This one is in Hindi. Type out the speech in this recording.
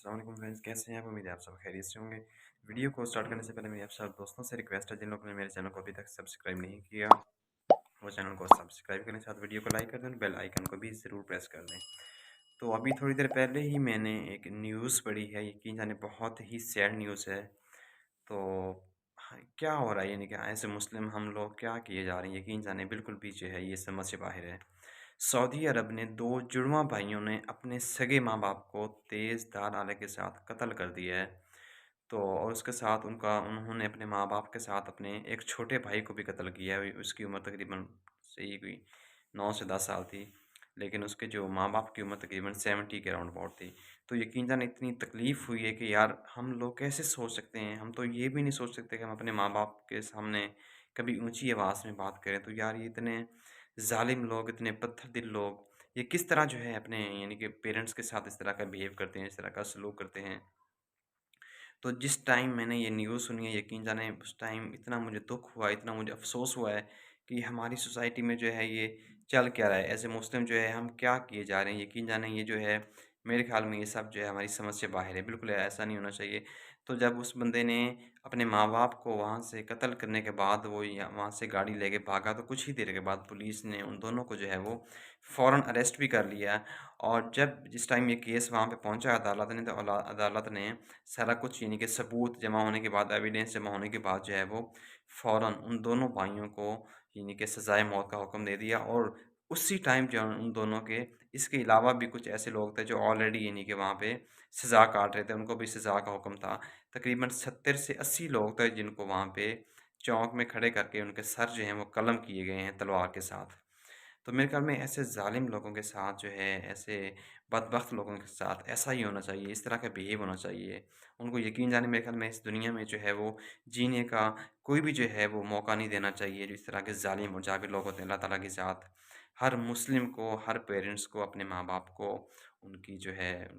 अस्सलाम वालेकुम फ्रेंड्स, कैसे हैं आप? उम्मीद है आप सब खैरियत से होंगे। वीडियो को स्टार्ट करने से पहले मेरी आप सब दोस्तों से रिक्वेस्ट है, जिन लोगों ने मेरे चैनल को अभी तक सब्सक्राइब नहीं किया, वो चैनल को सब्सक्राइब करें, साथ वीडियो को लाइक कर दें, बेल आइकन को भी ज़रूर प्रेस कर दें। तो अभी थोड़ी देर पहले ही मैंने एक न्यूज़ पढ़ी है, यकीन जाने बहुत ही सैड न्यूज़ है। तो हाँ, क्या हो रहा है, यानी कि ऐसे मुस्लिम हम लोग क्या किए जा रहे हैं, यकीन जाने बिल्कुल भी जो है ये समझ से बाहर है। सऊदी अरब ने 2 जुड़वाँ भाइयों ने अपने सगे माँ-बाप को तेज़ धार आले के साथ कत्ल कर दिया है। तो और उसके साथ उन्होंने अपने माँ-बाप के साथ अपने एक छोटे भाई को भी कत्ल किया है। उसकी उम्र तकरीबन सही कोई 9 से 10 साल थी। लेकिन उसके जो माँ-बाप की उम्र तकरीबन 70 के राउंड अबाउट थी। तो यकीन जाने इतनी तकलीफ़ हुई है कि यार हम लोग कैसे सोच सकते हैं? हम तो ये भी नहीं सोच सकते कि हम अपने माँ-बाप के सामने कभी ऊँची आवाज़ में बात करें। तो यार ये इतने ज़ालिम लोग, इतने पत्थर दिल लोग, ये किस तरह जो है अपने यानी कि पेरेंट्स के साथ इस तरह का बिहेव करते हैं, इस तरह का सलूक करते हैं। तो जिस टाइम मैंने ये न्यूज़ सुनी है, यकीन जाने उस टाइम इतना मुझे दुःख हुआ, इतना मुझे अफ़सोस हुआ है कि हमारी सोसाइटी में जो है ये चल क्या रहा है? एज़ ए मुस्लिम जो है हम क्या किए जा रहे हैं? यकीन जाने ये जो है मेरे ख़्याल में ये सब जो है हमारी समझ से बाहर है, बिल्कुल ऐसा नहीं होना चाहिए। तो जब उस बंदे ने अपने माँ-बाप को वहाँ से कत्ल करने के बाद वो या वहाँ से गाड़ी लेके भागा, तो कुछ ही देर के बाद पुलिस ने उन दोनों को जो है वो फ़ौरन अरेस्ट भी कर लिया। और जब जिस टाइम ये केस वहाँ पे पहुँचा अदालत ने, तो अदालत ने सारा कुछ यानी कि सबूत जमा होने के बाद, एविडेंस जमा होने के बाद जो है वो फ़ौरन उन दोनों भाइयों को यानी कि सज़ाए मौत का हुक्म दे दिया। और उसी टाइम जो उन दोनों के इसके अलावा भी कुछ ऐसे लोग थे जो ऑलरेडी यानी कि वहाँ पे सज़ा काट रहे थे, उनको भी सज़ा का हुक्म था। तकरीबन 70 से 80 लोग थे जिनको वहाँ पे चौक में खड़े करके उनके सर जो हैं वो कलम किए गए हैं तलवार के साथ। तो मेरे ख़्याल में ऐसे ज़ालिम लोगों के साथ जो है, ऐसे बदबख्त लोगों के साथ ऐसा ही होना चाहिए, इस तरह का बिहेव होना चाहिए। उनको यकीन जाने मेरे ख़्याल में इस दुनिया में जो है वो जीने का कोई भी जो है वो मौका नहीं देना चाहिए, जो इस तरह के ज़ालिम और जाबिर लोग होते हैं अल्लाह ताला के साथ। हर मुस्लिम को, हर पेरेंट्स को अपने माँ-बाप को उनकी जो है